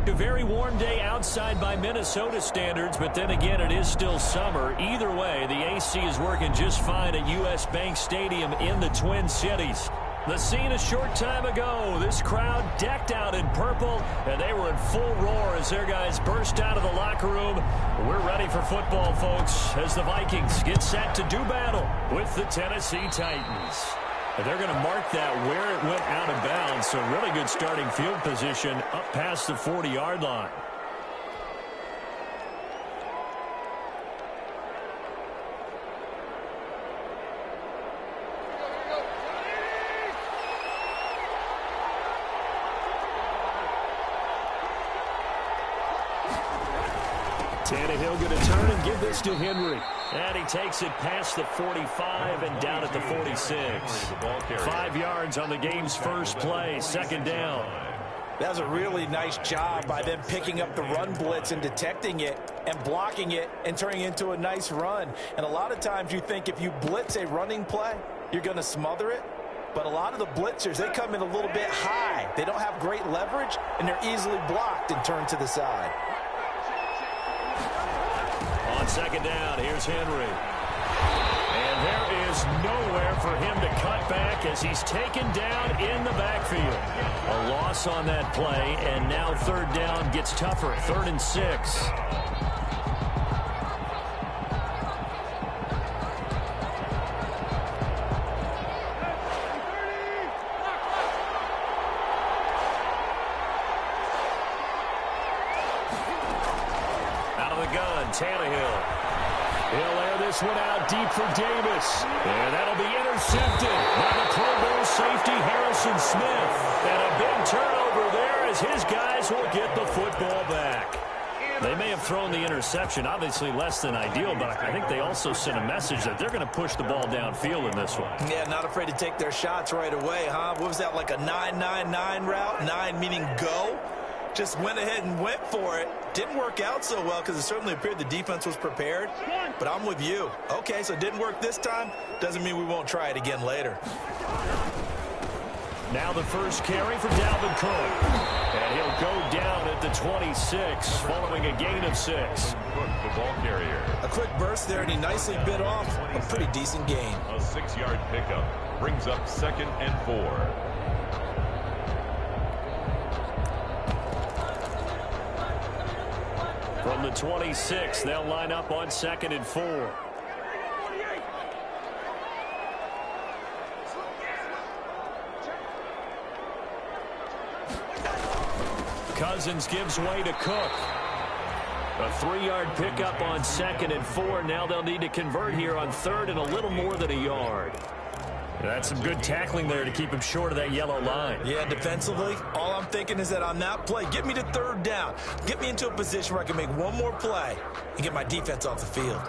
A very warm day outside by Minnesota standards, but then again, it is still summer. Either way, the AC is working just fine at U.S. Bank Stadium in the Twin Cities. The scene a short time ago, this crowd decked out in purple, and they were in full roar as their guys burst out of the locker room. We're ready for football, folks, as the Vikings get set to do battle with the Tennessee Titans. And they're going to mark that where it went out of bounds, so really good starting field position up past the 40-yard line. Tannehill going to turn and give this to Henry. And he takes it past the 45 and down at the 46. 5 yards on the game's first play, second down. That was a really nice job by them picking up the run blitz and detecting it and blocking it and turning it into a nice run. And a lot of times you think if you blitz a running play, you're going to smother it. But a lot of the blitzers, they come in a little bit high. They don't have great leverage, and they're easily blocked and turned to the side. On second down, here's Henry. And there is nowhere for him to cut back as he's taken down in the backfield. A loss on that play, and now third down gets tougher. 3rd and 6. Tannehill. He'll air this one out deep for Davis. And that'll be intercepted by the Pro Bowl safety Harrison Smith. And a big turnover there as his guys will get the football back. They may have thrown the interception, obviously less than ideal, but I think they also sent a message that they're going to push the ball downfield in this one. Yeah, not afraid to take their shots right away, huh? What was that, like a 9-9-9 route? 9 meaning go? Just went ahead and went for it. Didn't work out so well because it certainly appeared the defense was prepared. But I'm with you. Okay, so it didn't work this time. Doesn't mean we won't try it again later. Now the first carry for Dalvin Cook. And he'll go down at the 26 following a gain of 6. Cook, the ball carrier. A quick burst there, and he nicely bit off a pretty decent gain. A 6-yard pickup brings up 2nd and 4. From the 26, they'll line up on 2nd and 4. Cousins gives way to Cook. A 3-yard pickup on 2nd and 4. Now they'll need to convert here on 3rd and a little more than a yard. That's some good tackling there to keep him short of that yellow line. Yeah, defensively, all I'm thinking is that on that play, get me to 3rd down. Get me into a position where I can make one more play and get my defense off the field.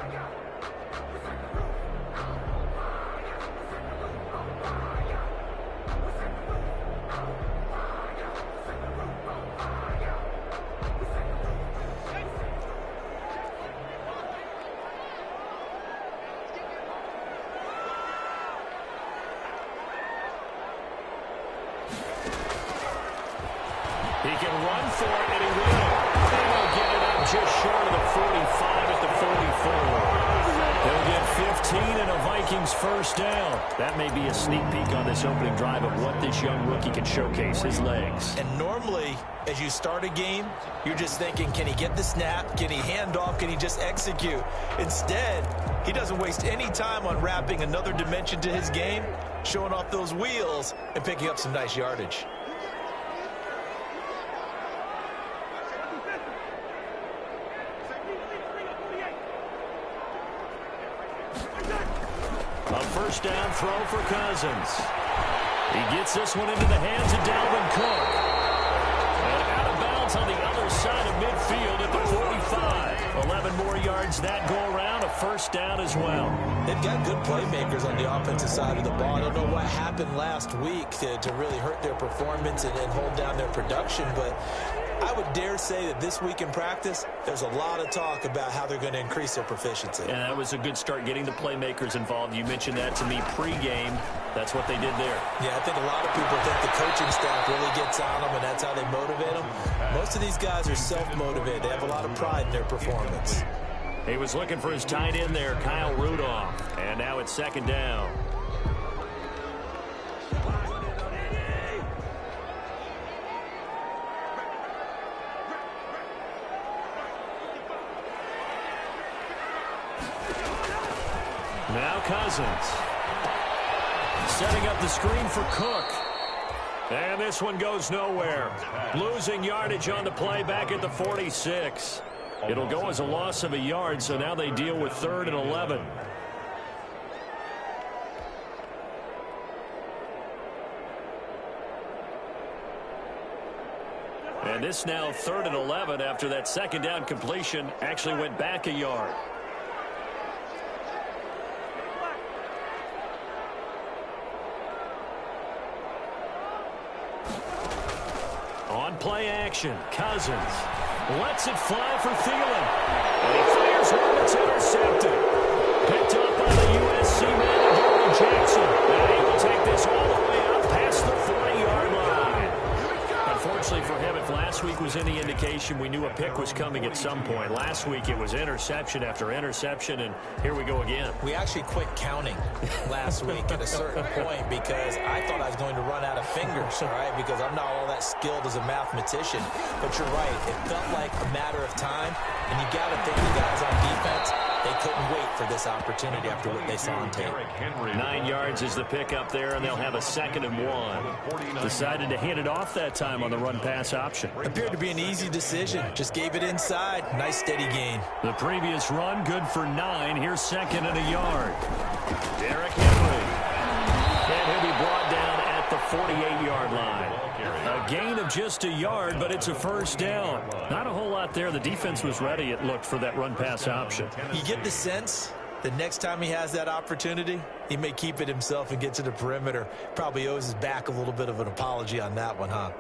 He can run for it, and he will. And he'll get it up just short of the 45 at the 44. He'll get 15 and a Vikings first down. That may be a sneak peek on this opening drive of what this young rookie can showcase, his legs. And normally, as you start a game, you're just thinking, can he get the snap? Can he hand off? Can he just execute? Instead, he doesn't waste any time on wrapping another dimension to his game, showing off those wheels, and picking up some nice yardage. A first down throw for Cousins. He gets this one into the hands of Dalvin Cook. And out of bounds on the other side of midfield at the 45. 11 more yards that go around, a first down as well. They've got good playmakers on the offensive side of the ball. I don't know what happened last week to really hurt their performance and hold down their production, but I would dare say that this week in practice, there's a lot of talk about how they're going to increase their proficiency. And that was a good start getting the playmakers involved. You mentioned that to me pregame. That's what they did there. Yeah, I think a lot of people think the coaching staff really gets on them, and that's how they motivate them. Most of these guys are self-motivated. They have a lot of pride in their performance. He was looking for his tight end there, Kyle Rudolph. And now it's second down. Now Cousins. Setting up the screen for Cook. And this one goes nowhere. Losing yardage on the play back at the 46. It'll go as a loss of a yard, so now they deal with 3rd and 11. And this now 3rd and 11 after that second down completion actually went back a yard. On play action, Cousins lets it fly for Thielen. And he fires one that's intercepted. Picked up by the USC man, Gary Jackson. And he will take this all the way up past the 40-yard line. Unfortunately for him, if last week was any indication, we knew a pick was coming at some point. Last week it was interception after interception, and here we go again. We actually quit counting last week at a certain point because I thought I was going to run out of fingers, all right, because I'm not all that skilled as a mathematician. But you're right. It felt like a matter of time, and you got to think the guys on defense, they couldn't wait for this opportunity after what they saw on tape. 9 yards is the pickup there, and they'll have a 2nd and 1. Decided to hand it off that time on the run-pass option. Appeared to be an easy decision. Just gave it inside. Nice steady gain. The previous run, good for 9. Here's 2nd and a yard. Derrick Henry. And he'll be brought down at the 48-yard line. A gain of just a yard, but it's a first down. Not a whole lot there. The defense was ready, it looked, for that run-pass option. You get the sense that next time he has that opportunity, he may keep it himself and get to the perimeter. Probably owes his back a little bit of an apology on that one, huh?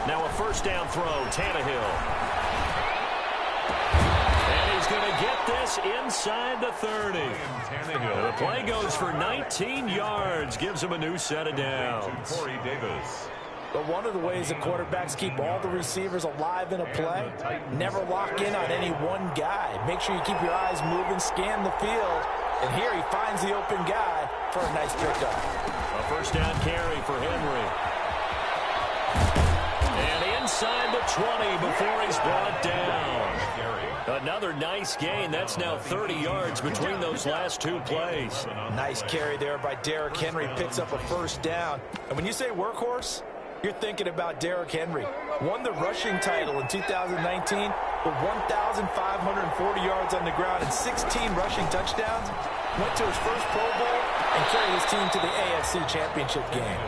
Now a first down throw, Tannehill. And he's going to get this inside the 30. The play goes for 19 yards, gives him a new set of downs. But one of the ways the quarterbacks keep all the receivers alive in a play, never lock in on any one guy. Make sure you keep your eyes moving, scan the field. And here he finds the open guy for a nice pickup. A first down carry for Henry. And inside the 20 before he's brought down. Another nice gain. That's now 30 yards between those last 2 plays. Nice carry there by Derrick Henry. Picks up a first down. And when you say workhorse, you're thinking about Derrick Henry. Won the rushing title in 2019 with 1,540 yards on the ground and 16 rushing touchdowns. Went to his first Pro Bowl and carried his team to the AFC Championship game.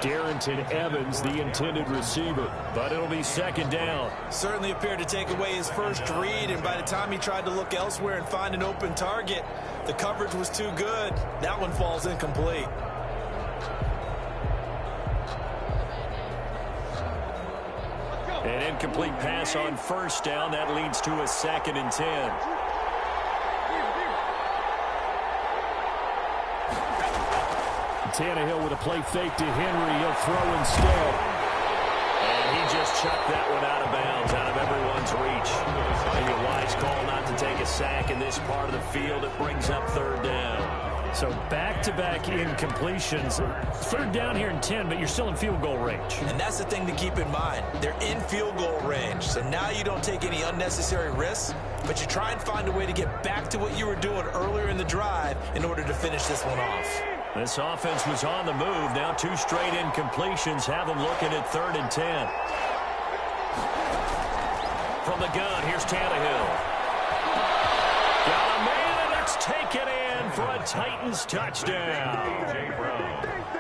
Darrington Evans, the intended receiver, but it'll be second down. Certainly appeared to take away his first read, and by the time he tried to look elsewhere and find an open target, the coverage was too good. That one falls incomplete. An incomplete pass on first down. That leads to a 2nd and 10. Tannehill with a play fake to Henry. He'll throw instead. And he just chucked that one out of bounds, out of everyone's reach. Maybe a wise call not to take a sack in this part of the field. It brings up 3rd down. So back-to-back incompletions. 3rd down here in 10, but you're still in field goal range. And that's the thing to keep in mind. They're in field goal range. So now you don't take any unnecessary risks, but you try and find a way to get back to what you were doing earlier in the drive in order to finish this one off. This offense was on the move. Now 2 straight incompletions have them looking at 3rd and 10. From the gun, here's Tannehill. Got a man, and it's taken in for a Titans touchdown.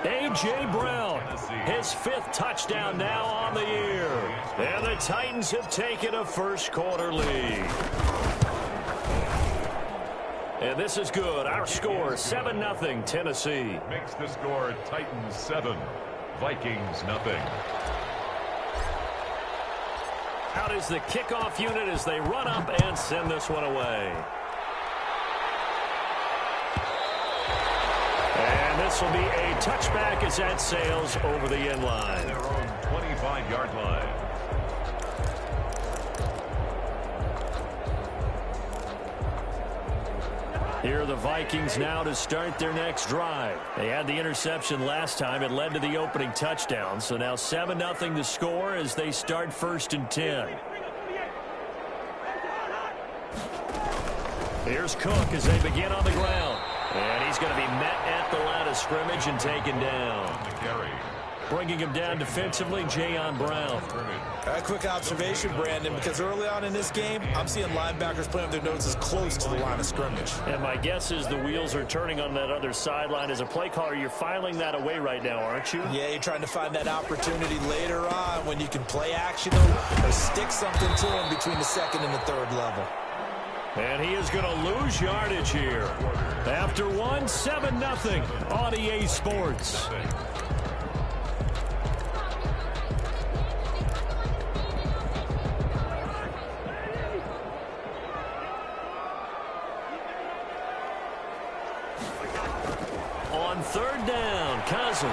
A.J. Brown, his 5th touchdown now on the year. And the Titans have taken a first-quarter lead. And this is good. Our score, 7-0 Tennessee. Makes the score Titans 7, Vikings nothing. Out is the kickoff unit as they run up and send this one away. And this will be a touchback as that sails over the end line. Their own 25-yard line. Here are the Vikings now to start their next drive. They had the interception last time. It led to the opening touchdown. So now 7-0 to score as they start 1st and 10. Here's Cook as they begin on the ground. And he's going to be met at the line of scrimmage and taken down. Bringing him down defensively, Jayon Brown. A quick observation, Brandon, because early on in this game, I'm seeing linebackers playing their noses close to the line of scrimmage. And my guess is the wheels are turning on that other sideline. As a play caller, you're filing that away right now, aren't you? Yeah, you're trying to find that opportunity later on when you can play action or stick something to him between the 2nd and the 3rd level. And he is going to lose yardage here. After 7-0 on EA Sports. On 3rd down, Cousins.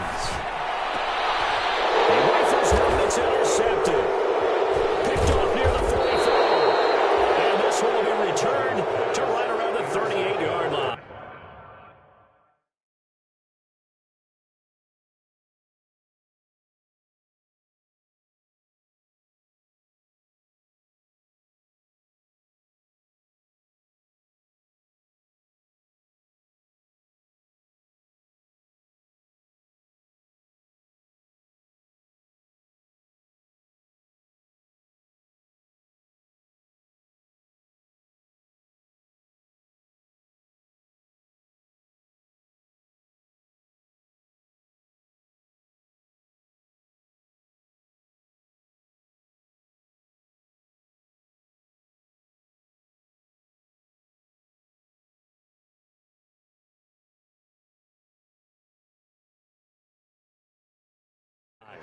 He rifles one, it's intercepted. Picked off near the 44. And this one will be returned to right around the 38-yard line.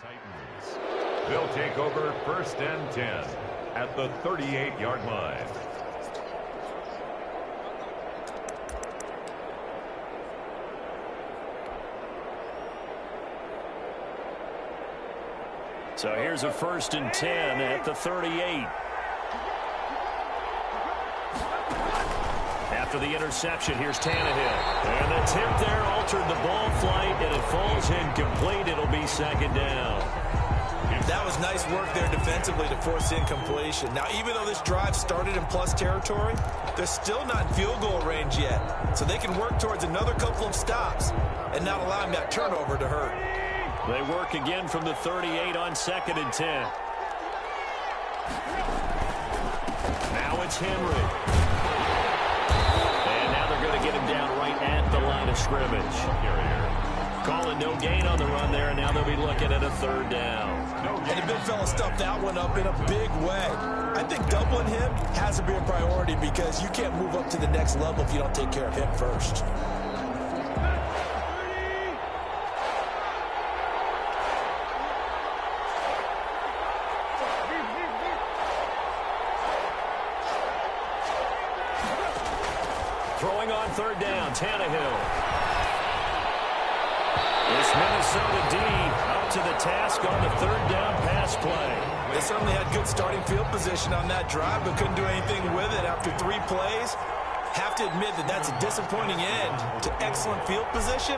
Titans. They'll take over 1st and 10 at the 38-yard line. So here's a 1st and 10 at the 38. After the interception, here's Tannehill. And the tip there altered the ball flight, and it falls incomplete. It'll be 2nd down. That was nice work there defensively to force incompletion. Now, even though this drive started in plus territory, they're still not in field goal range yet. So they can work towards another couple of stops and not allowing that turnover to hurt. They work again from the 38 on 2nd and 10. Now it's Henry. To get him down right at the line of scrimmage. Calling no gain on the run there, and now they'll be looking at a 3rd down. And the big fella stuffed that one up in a big way. I think doubling him has to be a priority because you can't move up to the next level if you don't take care of him first. Throwing on 3rd down, Tannehill. This Minnesota D up to the task on the 3rd down pass play. They certainly had good starting field position on that drive, but couldn't do anything with it after 3 plays. Have to admit that that's a disappointing end to excellent field position.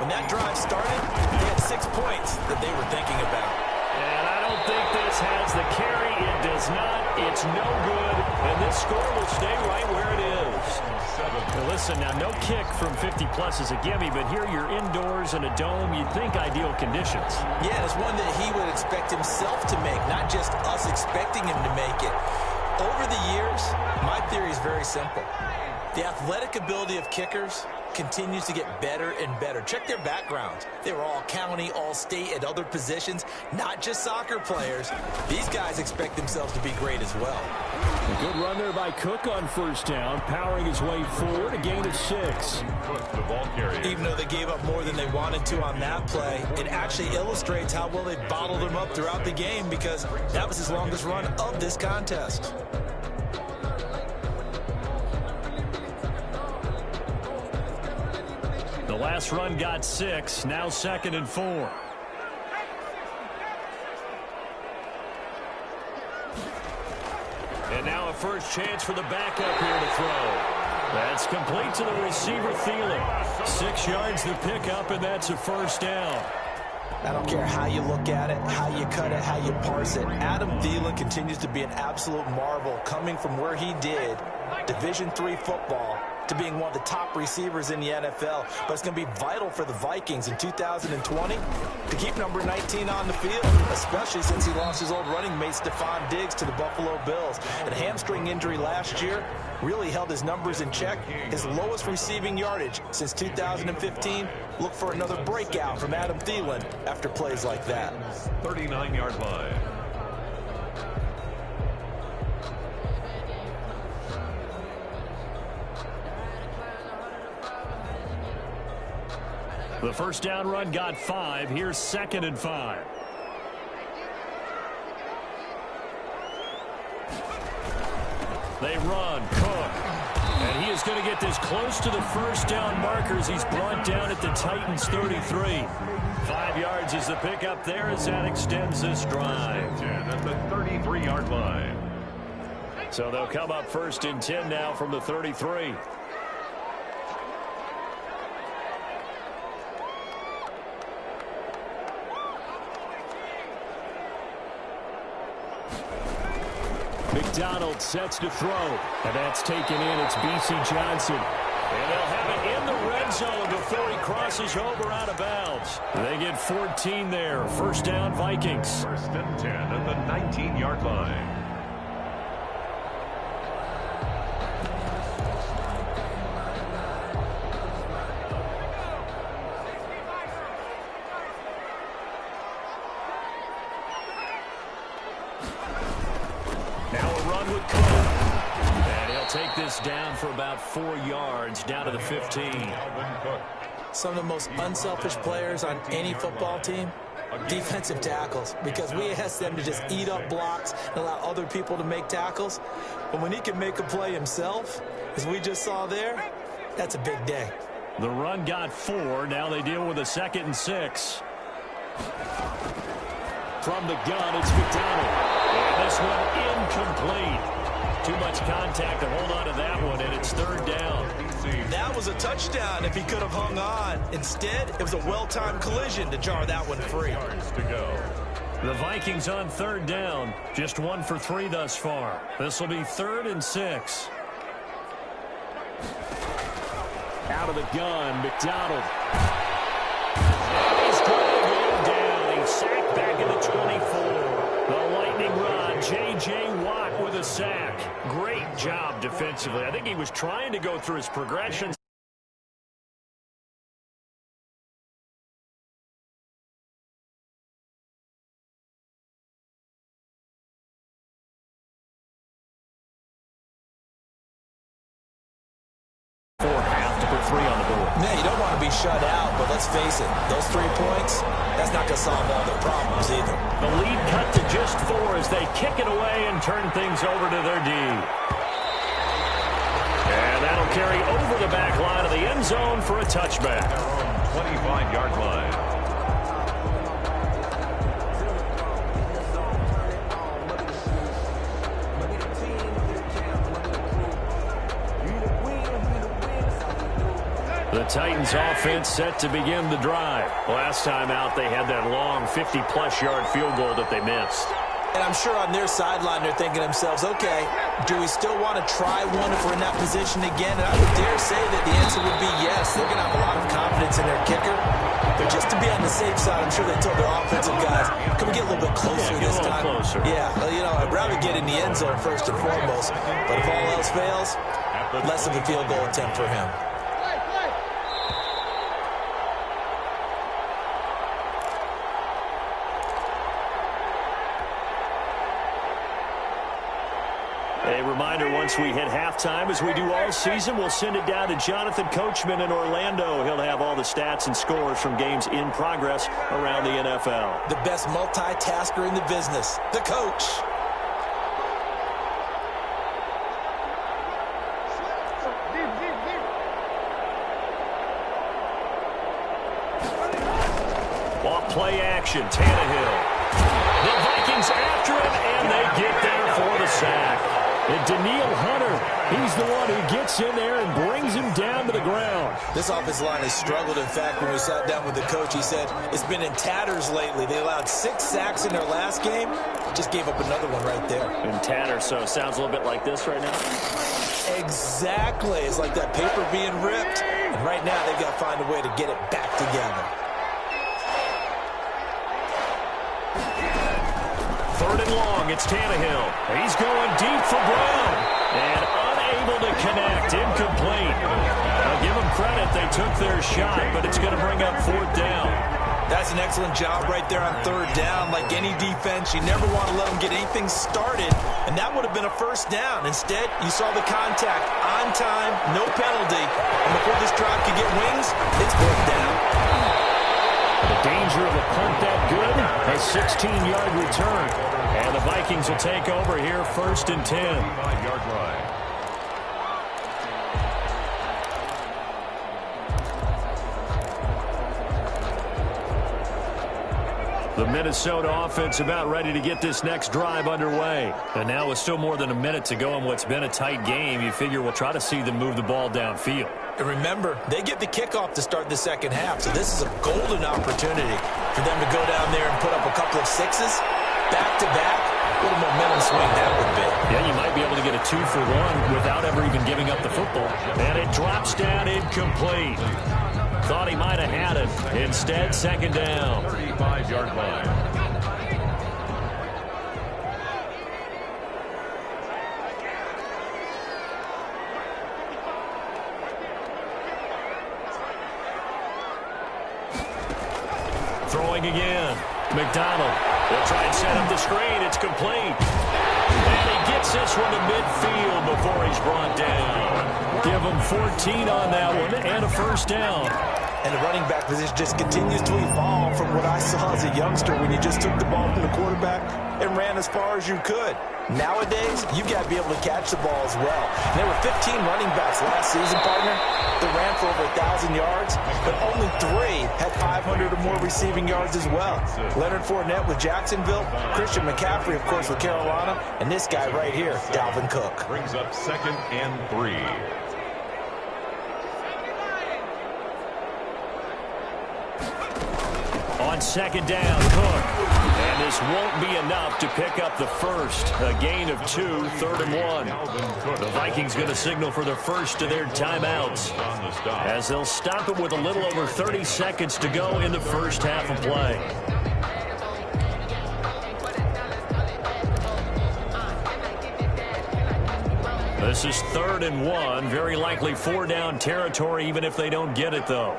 When that drive started, they had 6 points that they were thinking about. And I don't think this has the carry. It does not. It's no good. And this score will stay right where it is. Now listen, now no kick from 50-plus is a gimme, but here you're indoors in a dome. You'd think ideal conditions. Yeah, it's one that he would expect himself to make, not just us expecting him to make it. Over the years, my theory is very simple. The athletic ability of kickers continues to get better and better. Check their backgrounds. They were all county, all state, at other positions, not just soccer players. These guys expect themselves to be great as well. A good run there by Cook on first down, powering his way forward, a gain of 6. The ball carrier. Even though they gave up more than they wanted to on that play, it actually illustrates how well they bottled him up throughout the game, because that was his longest run of this contest. The last run got 6, now 2nd and 4. And now a first chance for the backup here to throw. That's complete to the receiver, Thielen. 6 yards the pickup, and that's a first down. I don't care how you look at it, how you cut it, how you parse it. Adam Thielen continues to be an absolute marvel, coming from where he did, Division III football, to being one of the top receivers in the NFL. But it's going to be vital for the Vikings in 2020 to keep number 19 on the field, especially since he lost his old running mate Stephon Diggs to the Buffalo Bills. A hamstring injury last year really held his numbers in check. His lowest receiving yardage since 2015. Look for another breakout from Adam Thielen after plays like that. 39-yard line. The first down run got 5. Here's 2nd and 5. They run. Cook. And he is going to get this close to the first down markers. He's brought down at the Titans' 33. 5 yards is the pickup there as that extends this drive. 10 at the 33-yard line. So they'll come up 1st and 10 now from the 33. McDonald sets to throw, and that's taken in. It's B.C. Johnson. And they'll have it in the red zone before he crosses over out of bounds. They get 14 there. First down, Vikings. 1st and 10 at the 19-yard line. Take this down for about 4 yards, down to the 15. Some of the most unselfish players on any football team, defensive tackles, because we ask them to just eat up blocks and allow other people to make tackles. But when he can make a play himself, as we just saw there, that's a big day. The run got 4. Now they deal with a 2nd and 6. From the gun, it's McDonald. And this one incomplete. Too much contact to hold on to that one, and it's 3rd down. That was a touchdown if he could have hung on. Instead, it was a well-timed collision to jar that one free. The Vikings on 3rd down, just 1 for 3 thus far. This will be 3rd and 6. Out of the gun, McDonald. And he's going down. He's sacked back at the 24. The lightning rod, J.J. Watt with a sack. Great job defensively. I think he was trying to go through his progressions. Man, you don't want to be shut out, but let's face it, those 3 points, that's not going to solve all their problems either. The lead cut to just 4 as they kick it away and turn things over to their D. And that'll carry over the back line of the end zone for a touchback. 25-yard line. The Titans offense set to begin the drive. Last time out, they had that long 50-plus yard field goal that they missed. And I'm sure on their sideline they're thinking to themselves, okay, do we still want to try one if we're in that position again? And I would dare say that the answer would be yes. They're going to have a lot of confidence in their kicker. But just to be on the safe side, I'm sure they told their offensive guys, can we get a little bit closer this time? Closer. Yeah, you know, I'd rather get in the end zone first and foremost. But if all else fails, less of a field goal attempt for him. reminder, once we hit halftime, as we do all season, we'll send it down to Jonathan Coachman in Orlando. He'll have all the stats and scores from games in progress around the NFL. The best multitasker in the business, the coach. Off play action, Tannehill. The Vikings after him, and they get there for the sack. And Daniil Hunter, he's the one who gets in there and brings him down to the ground. This offensive line has struggled. In fact, when we sat down with the coach, he said it's been in tatters lately. They allowed 6 sacks in their last game. Just gave up another one right there. In tatters, so it sounds a little bit like this right now. Exactly. It's like that paper being ripped. And right now, they've got to find a way to get it back together. Third and long, it's Tannehill. He's going deep for Brown. And unable to connect, incomplete. I'll give them credit, they took their shot, but it's going to bring up 4th down. That's an excellent job right there on 3rd down. Like any defense, you never want to let them get anything started, and that would have been a 1st down. Instead, you saw the contact on time, no penalty, and before this drive could get wings, it's 4th down. The danger of a punt that good, a 16-yard return. And the Vikings will take over here, 1st and 10. 5-yard line. The Minnesota offense about ready to get this next drive underway. And now with still more than a minute to go in what's been a tight game, you figure we'll try to see them move the ball downfield. And remember, they get the kickoff to start the second half, so this is a golden opportunity for them to go down there and put up a couple of 6s, back-to-back. What a momentum swing that would be. Yeah, you might be able to get a 2-for-1 without ever even giving up the football. And it drops down incomplete. Thought he might have had it. Instead, 2nd down. 35-yard line. Throwing again. McDonald. They'll try and set up the screen. It's complete. And he gets this one to midfield before he's brought down. Give him 14 on that one and a 1st down. And the running back position just continues to evolve from what I saw as a youngster when you just took the ball from the quarterback and ran as far as you could. Nowadays, you've got to be able to catch the ball as well. And there were 15 running backs last season, partner, that ran for over 1,000 yards, but only 3 had 500 or more receiving yards as well. Leonard Fournette with Jacksonville, Christian McCaffrey, of course, with Carolina, and this guy right here, Dalvin Cook. Brings up 2nd and 3. On 2nd down, Cook. And this won't be enough to pick up the first. A gain of 2, 3rd and 1. The Vikings going to signal for the first of their timeouts, as they'll stop it with a little over 30 seconds to go in the first half of play. This is 3rd and 1. Very likely 4-down territory, even if they don't get it, though.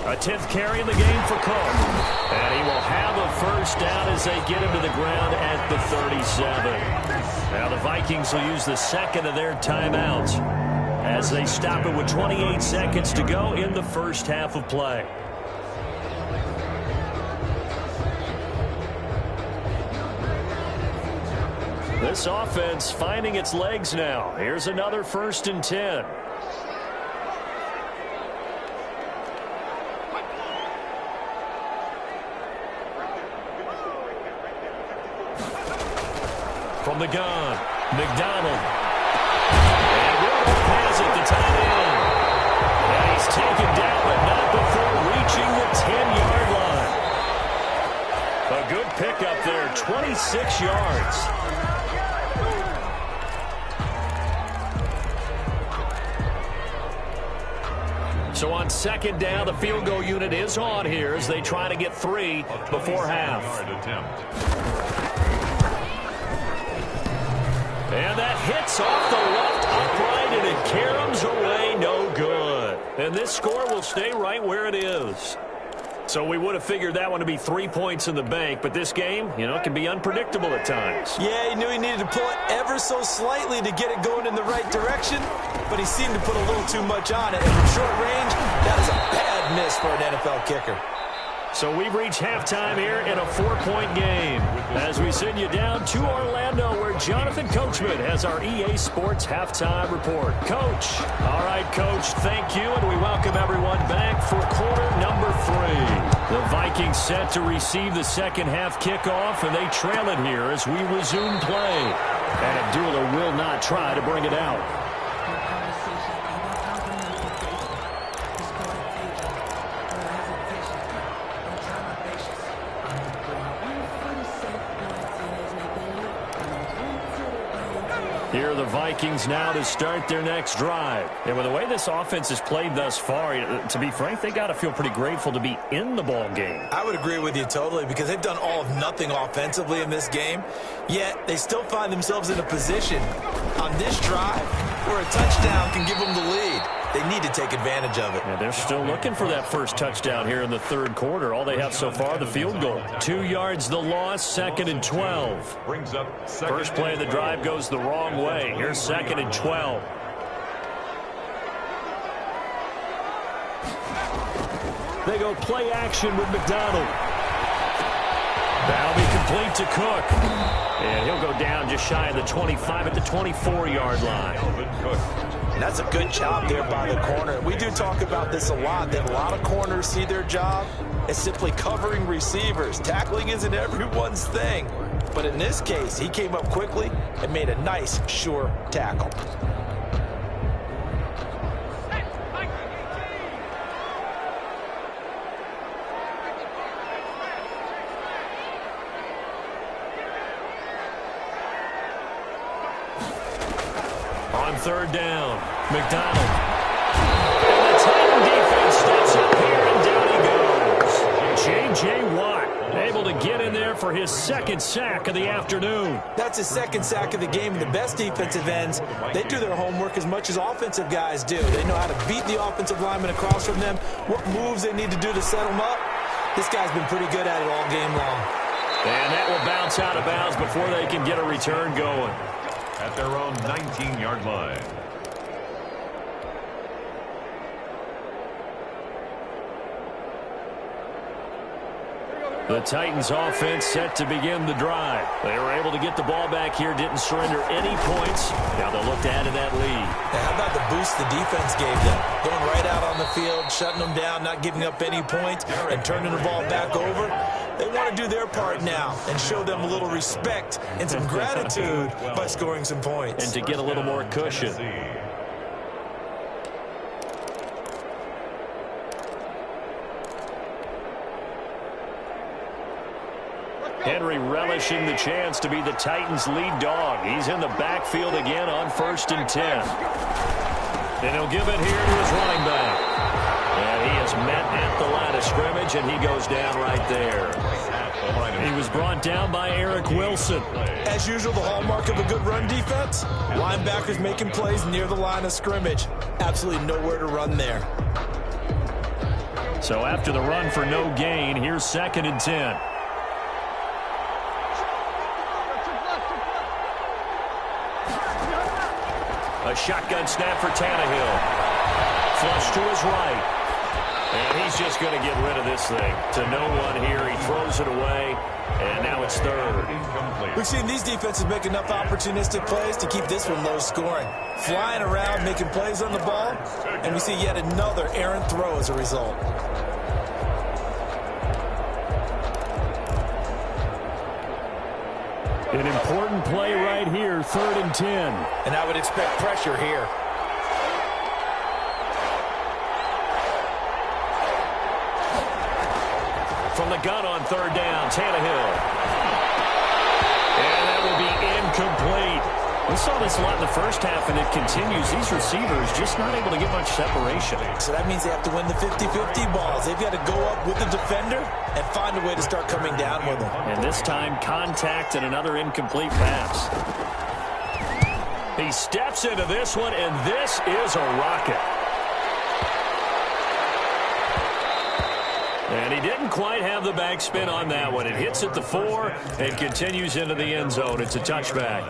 A 10th carry in the game for Cook. And he will have a 1st down as they get him to the ground at the 37. Now the Vikings will use the 2nd of their timeouts as they stop it with 28 seconds to go in the first half of play. This offense finding its legs now. Here's another 1st and 10. From the gun, McDonald. And Rudolph has it, the tight end. And he's taken down, but not before reaching the 10-yard line. A good pickup there, 26 yards. So on 2nd down, the field goal unit is on here as they try to get 3 before half. And that hits off the left upright, and it caroms away, no good. And this score will stay right where it is. So we would have figured that one to be 3 points in the bank, but this game, can be unpredictable at times. Yeah, he knew he needed to pull it ever so slightly to get it going in the right direction, but he seemed to put a little too much on it. And from short range, that is a bad miss for an NFL kicker. So we've reached halftime here in a 4-point game as we send you down to Orlando where Jonathan Coachman has our EA Sports halftime report. Coach. All right, Coach, thank you, and we welcome everyone back for quarter number 3. The Vikings set to receive the second half kickoff, and they trail it here as we resume play. And Abdullah will not try to bring it out. Here are the Vikings now to start their next drive. And with the way this offense has played thus far, to be frank, they got to feel pretty grateful to be in the ball game. I would agree with you totally because they've done all of nothing offensively in this game, yet they still find themselves in a position on this drive where a touchdown can give them the lead. They need to take advantage of it. And they're still looking for that first touchdown here in the third quarter. All they have so far, the field goal. 2 yards the loss, 2nd and 12. Brings up First play of the drive goes the wrong way. Here's 2nd and 12. They go play action with McDonald. That'll be complete to Cook. And he'll go down just shy of the 25 at the 24-yard line. And that's a good job there by the corner. We do talk about this a lot, that a lot of corners see their job as simply covering receivers. Tackling isn't everyone's thing. But in this case, he came up quickly and made a nice, sure tackle. On third down, McDonald. And the Titan defense steps up here, and down he goes. J.J. Watt able to get in there for his second sack of the afternoon. That's his second sack of the game. And the best defensive ends, they do their homework as much as offensive guys do. They know how to beat the offensive lineman across from them, what moves they need to do to set them up. This guy's been pretty good at it all game long. And that will bounce out of bounds before they can get a return going. At their own 19-yard line. The Titans offense set to begin the drive. They were able to get the ball back here, didn't surrender any points. Now they'll look to add to that lead. Now, how about the boost the defense gave them? Going right out on the field, shutting them down, not giving up any points, and turning the ball back over. They want to do their part now and show them a little respect and some gratitude by scoring some points. And to get a little more cushion. Henry relishing the chance to be the Titans' lead dog. He's in the backfield again on 1st and 10. And he'll give it here to his running back. And he is met at the line of scrimmage, and he goes down right there. He was brought down by Eric Wilson. As usual, the hallmark of a good run defense, linebackers making plays near the line of scrimmage. Absolutely nowhere to run there. So after the run for no gain, here's 2nd and 10. A shotgun snap for Tannehill. Flush to his right. And he's just going to get rid of this thing. To no one here. He throws it away. And now it's 3rd. We've seen these defenses make enough opportunistic plays to keep this one low scoring. Flying around, making plays on the ball. And we see yet another errant throw as a result. An important play right here, 3rd and 10. And I would expect pressure here. From the gun on 3rd down, Tannehill. And that will be incomplete. We saw this a lot in the first half, and it continues. These receivers just not able to get much separation. So that means they have to win the 50-50 balls. They've got to go up with the defender and find a way to start coming down with them. And this time, contact and another incomplete pass. He steps into this one, and this is a rocket. And he didn't quite have the backspin on that one. It hits at the 4 and continues into the end zone. It's a touchback.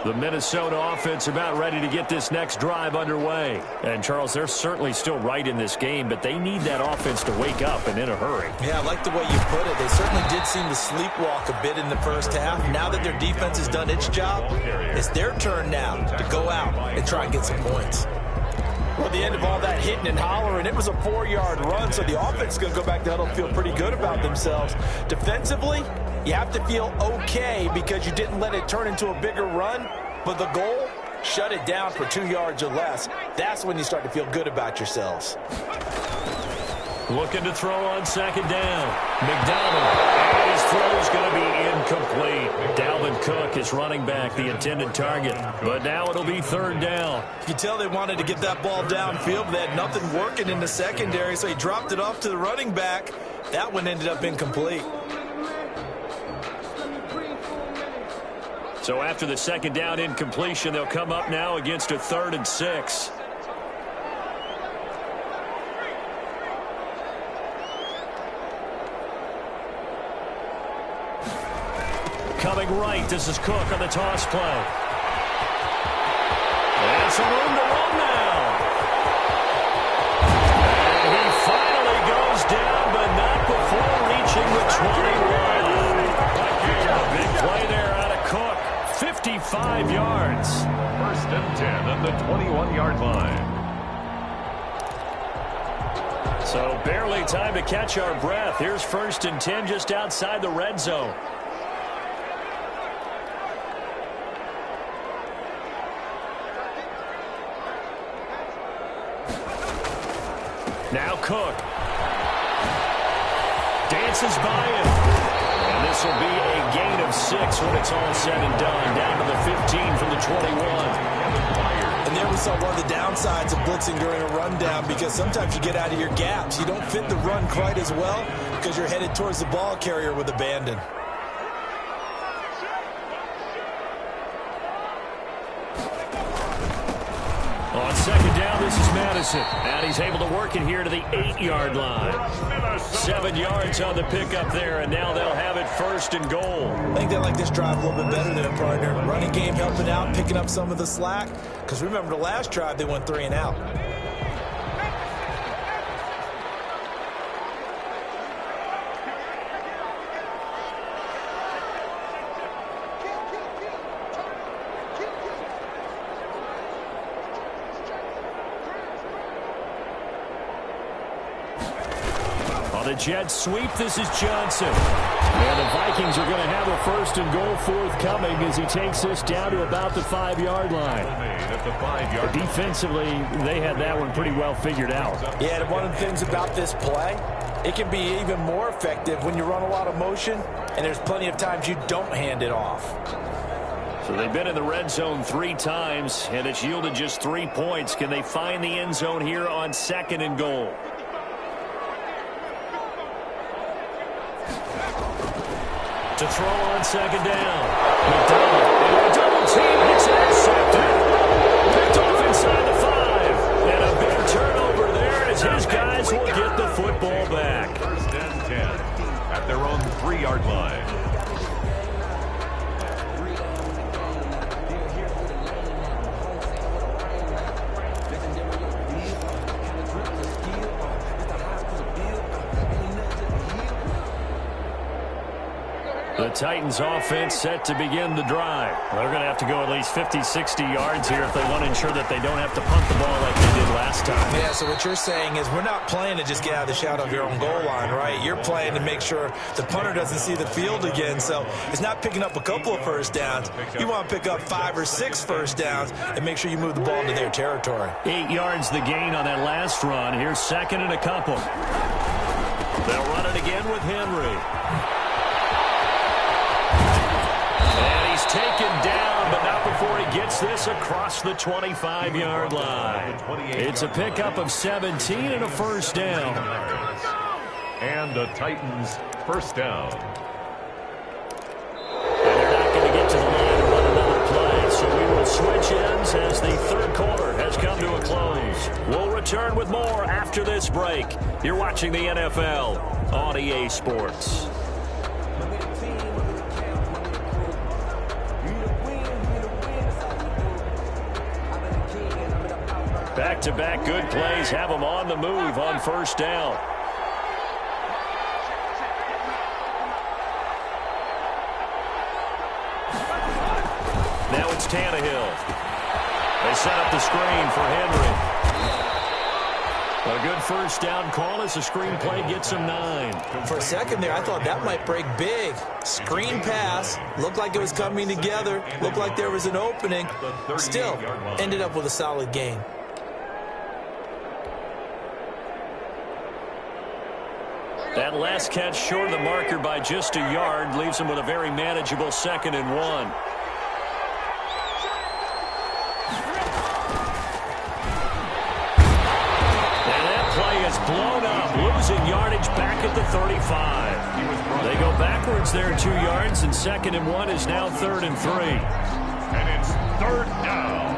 The Minnesota offense about ready to get this next drive underway. And, Charles, they're certainly still right in this game, but they need that offense to wake up and in a hurry. Yeah, I like the way you put it. They certainly did seem to sleepwalk a bit in the first half. Now that their defense has done its job, it's their turn now to go out and try and get some points. Well, at the end of all that hitting and hollering, it was a 4-yard run, so the offense is going to go back to huddle and feel pretty good about themselves. Defensively, you have to feel okay because you didn't let it turn into a bigger run, but the goal, shut it down for 2 yards or less. That's when you start to feel good about yourselves. Looking to throw on second down. McDonald, and his throw is going to be incomplete. Dalvin Cook is running back, the intended target. But now it'll be third down. You can tell they wanted to get that ball downfield, but they had nothing working in the secondary, so he dropped it off to the running back. That one ended up incomplete. So after the second down incompletion, they'll come up now against a 3rd and 6. Coming right, this is Cook on the toss play. And some room to run now. And he finally goes down, but not before reaching the 21. A big play there out of Cook. 55 yards. 1st and 10 at the 21-yard line. So barely time to catch our breath. Here's 1st and 10 just outside the red zone. Now Cook. Dances by him. And this will be a gain of 6 when it's all said and done. Down to the 15 from the 21. And there we saw one of the downsides of blitzing during a rundown, because sometimes you get out of your gaps. You don't fit the run quite as well because you're headed towards the ball carrier with abandon. On second down, this is Madison. And he's able to work it here to the 8-yard line. 7 yards on the pickup there, and now they'll have it 1st and goal. I think they like this drive a little bit better than a partner. Running game helping out, picking up some of the slack. Because remember, the last drive, they went 3 and out. The Jets sweep. This is Johnson. And the Vikings are going to have a 1st and goal forthcoming as he takes this down to about the 5-yard line. Defensively, they had that one pretty well figured out. Yeah, and one of the things about this play, it can be even more effective when you run a lot of motion, and there's plenty of times you don't hand it off. So they've been in the red zone 3 times, and it's yielded just 3 points. Can they find the end zone here on 2nd and goal? To throw on second down. McDonald into a double team. It's intercepted. Picked off inside the 5. And a big turnover there as his guys will get the football back. 1st and 10 at their own 3-yard line. The Titans offense set to begin the drive. They're going to have to go at least 50, 60 yards here if they want to ensure that they don't have to punt the ball like they did last time. Yeah, so what you're saying is we're not playing to just get out of the shadow of your own goal line, right? You're playing to make sure the punter doesn't see the field again. So it's not picking up a couple of 1st downs. You want to pick up 5 or 6 1st downs and make sure you move the ball into their territory. 8 yards the gain on that last run. Here's 2nd and a couple. They'll run it again with Henry. Taken down, but not before he gets this across the 25-yard line. It's a pickup of 17 and a 1st down. And the Titans 1st down. And they're not going to get to the line to run another play, so we will switch ends this as the third quarter has come to a close. We'll return with more after this break. You're watching the NFL on EA Sports. Back-to-back good plays have them on the move on first down. Now it's Tannehill. They set up the screen for Henry. A good first down call as the screen play gets him 9. For a second there, I thought that might break big. Screen pass. Looked like it was coming together. Looked like there was an opening. Still, ended up with a solid gain. That last catch short of the marker by just a yard leaves him with a very manageable 2nd and 1. Blown up, losing yardage back at the 35. They go backwards there 2 yards, and 2nd and 1 is now 3rd and 3. And it's 3rd down.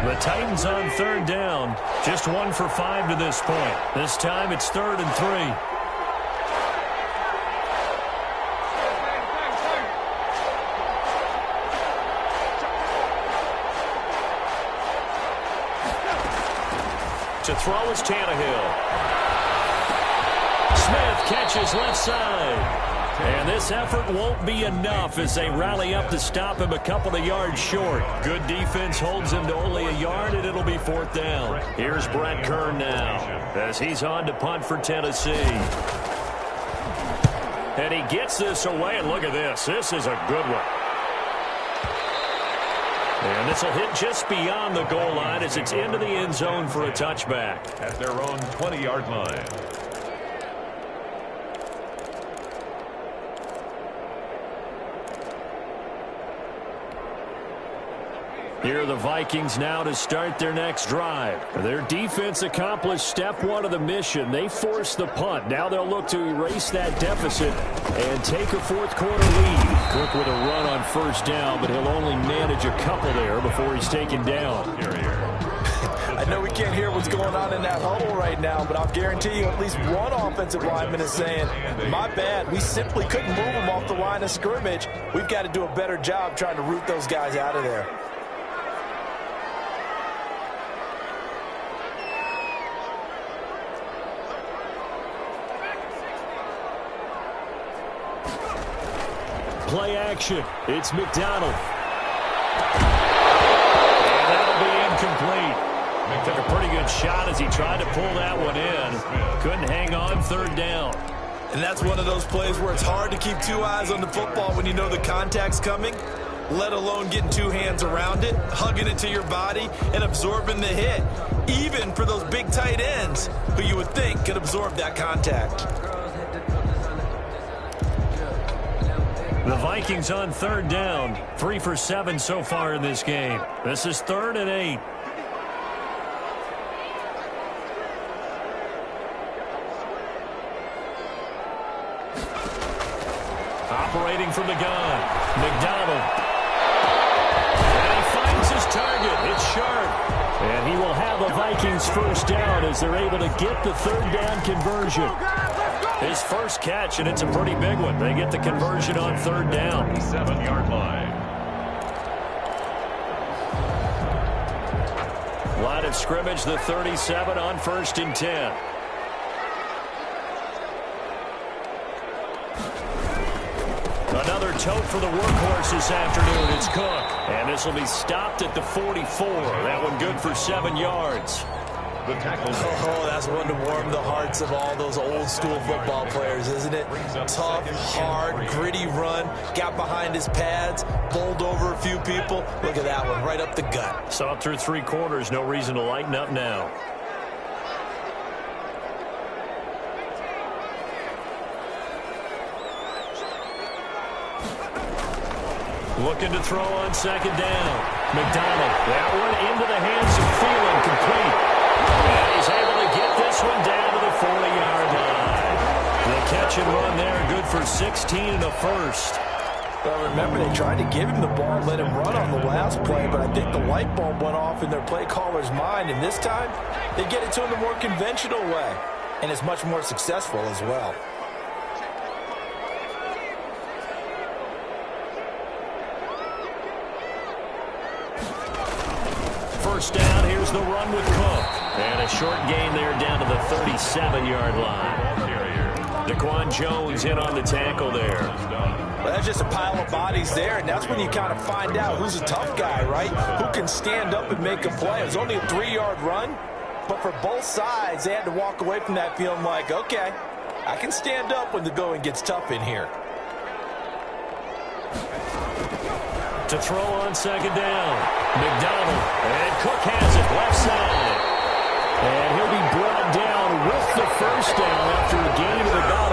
The Titans on 3rd down, just 1 for 5 to this point. This time it's 3rd and 3. To throw is Tannehill. Smith catches left side. And this effort won't be enough as they rally up to stop him a couple of yards short. Good defense holds him to only a yard, and it'll be 4th down. Here's Brett Kern now as he's on to punt for Tennessee. And he gets this away, and look at this. This is a good one. And this will hit just beyond the goal line as it's into the end zone for a touchback. At their own 20-yard line. Here are the Vikings now to start their next drive. Their defense accomplished step 1 of the mission. They forced the punt. Now they'll look to erase that deficit and take a 4th quarter lead. Cook with a run on first down, but he'll only manage a couple there before he's taken down. I know we can't hear what's going on in that huddle right now, but I'll guarantee you at least one offensive lineman is saying, my bad, we simply couldn't move them off the line of scrimmage. We've got to do a better job trying to root those guys out of there. Play action. It's McDonald. And that'll be incomplete. Took a pretty good shot as he tried to pull that one in. Couldn't hang on 3rd down. And that's one of those plays where it's hard to keep 2 eyes on the football when you know the contact's coming, let alone getting 2 hands around it, hugging it to your body, and absorbing the hit, even for those big tight ends who you would think could absorb that contact. The Vikings on 3rd down, 3 for 7 so far in this game. This is 3rd and 8. Operating from the gun, McDonald. And he finds his target. It's sharp. And he will have a Vikings first down as they're able to get the 3rd down conversion. His first catch, and it's a pretty big one. They get the conversion on 3rd down. 7-yard line. Line of scrimmage, the 37 on 1st and 10. Another tote for the workhorse this afternoon. It's Cook. And this will be stopped at the 44. That one good for 7 yards. The tackle. Oh, that's one to warm the hearts of all those old school football players, isn't it? Tough, hard, gritty run. Got behind his pads, bowled over a few people. Look at that one, right up the gut. So up through 3 quarters, no reason to lighten up now. Looking to throw on 2nd down. McDonald, that one into the hands of Thielen, complete. And he's able to get this one down to the 40-yard line. The catch and run there, good for 16 and a first. Well, remember, they tried to give him the ball, let him run on the last play, but I think the light bulb went off in their play caller's mind, and this time they get it to him the more conventional way, and it's much more successful as well. First down, here's the run with Cook. And a short gain there down to the 37-yard line. Daquan Jones in on the tackle there. Well, that's just a pile of bodies there, and that's when you kind of find out who's a tough guy, right? Who can stand up and make a play. It was only a 3-yard run, but for both sides, they had to walk away from that feeling like, okay, I can stand up when the going gets tough in here. To throw on second down, McDonald, and Cook has it left side. And he'll be brought down with the first down after a gain of about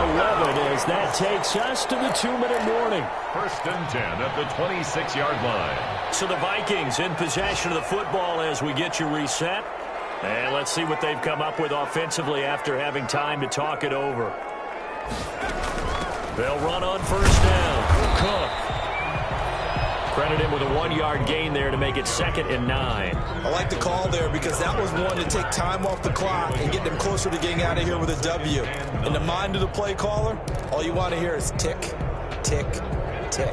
11 as that takes us to the 2-minute warning. First and 10 at the 26-yard line. So the Vikings in possession of the football as we get you reset. And let's see what they've come up with offensively after having time to talk it over. They'll run on first down. Cook. Credit him with a 1-yard gain there to make it 2nd and 9. I like the call there because that was one to take time off the clock and get them closer to getting out of here with a W. In the mind of the play caller, all you want to hear is tick, tick, tick.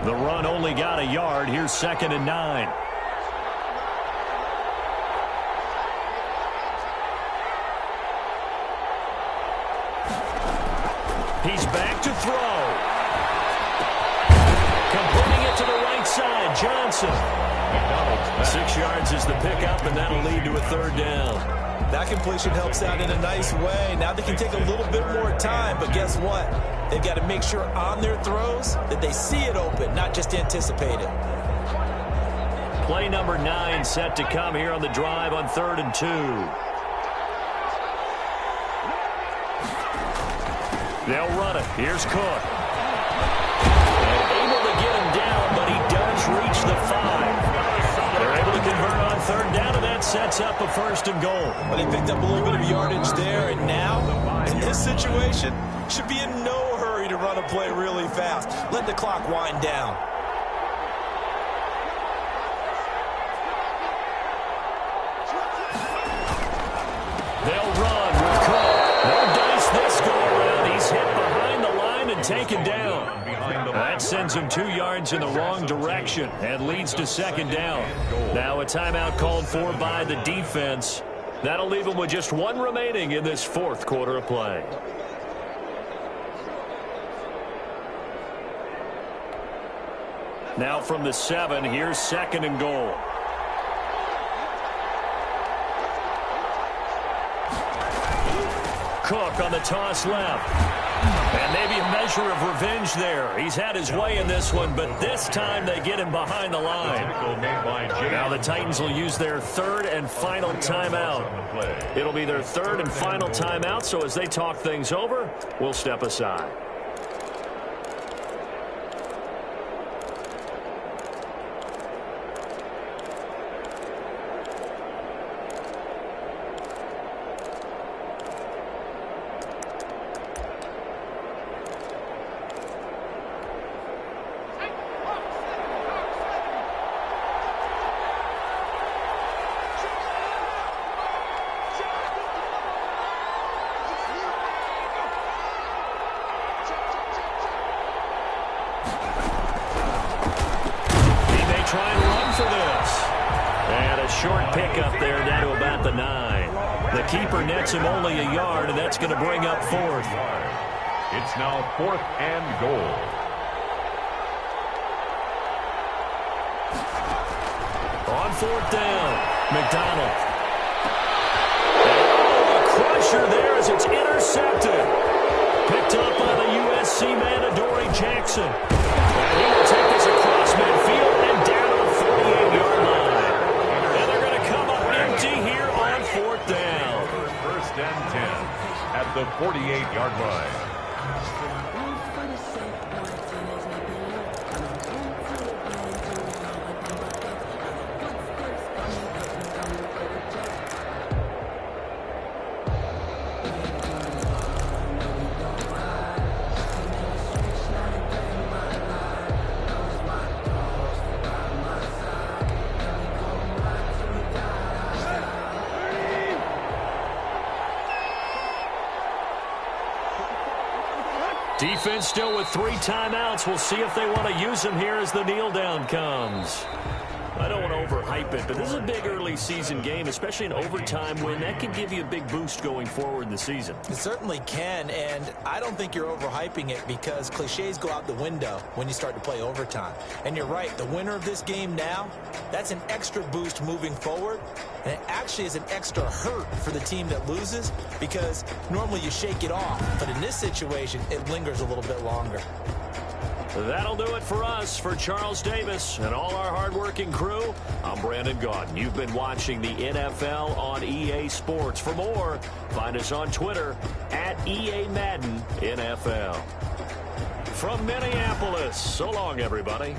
The run only got a yard. Here's 2nd and 9. He's back to throw. Completing it to the right side, Johnson. 6 yards is the pickup, and that'll lead to a 3rd down. That completion helps out in a nice way. Now they can take a little bit more time, but guess what? They've got to make sure on their throws that they see it open, not just anticipate it. Play number 9 set to come here on the drive on 3rd and 2. They'll run it. Here's Cook. Able to get him down, but he does reach the 5. They're able to convert on 3rd down, and that sets up a 1st and goal. Well, they picked up a little bit of yardage there, and now, in this situation, should be in no hurry to run a play really fast. Let the clock wind down. They'll run with Cook. No dice this go around. He's hit behind the line and taken down. That sends him 2 yards in the wrong direction and leads to 2nd down. Now a timeout called for by the defense. That'll leave him with just 1 remaining in this 4th quarter of play. Now from the 7, here's 2nd and goal. Cook on the toss left. And maybe a measure of revenge there. He's had his way in this one, but this time they get him behind the line. Now the Titans will use their 3rd and final timeout. It'll be their 3rd and final timeout, so as they talk things over, we'll step aside. Short pickup there down to about the 9. The keeper nets him only a yard, and that's going to bring up 4th. It's now 4th and goal. On 4th down, McDonald. Oh, a crusher there as it's intercepted. Picked up by the USC man, Adoree Jackson. And he will take this across midfield and down to the 48-yard line. Here on 4th down. 1st and 10 at the 48-yard line. Defense still with 3 timeouts. We'll see if they want to use them here as the kneel down comes. I don't want to overhype it, but this is a big early season game, especially an overtime win. That can give you a big boost going forward in the season. It certainly can, and I don't think you're overhyping it because cliches go out the window when you start to play overtime. And you're right, the winner of this game now, that's an extra boost moving forward, and it actually is an extra hurt for the team that loses because normally you shake it off, but in this situation, it lingers a little bit longer. That'll do it for us. For Charles Davis and all our hardworking crew, I'm Brandon Gaudin. You've been watching the NFL on EA Sports. For more, find us on Twitter at EA Madden NFL. From Minneapolis, so long, everybody.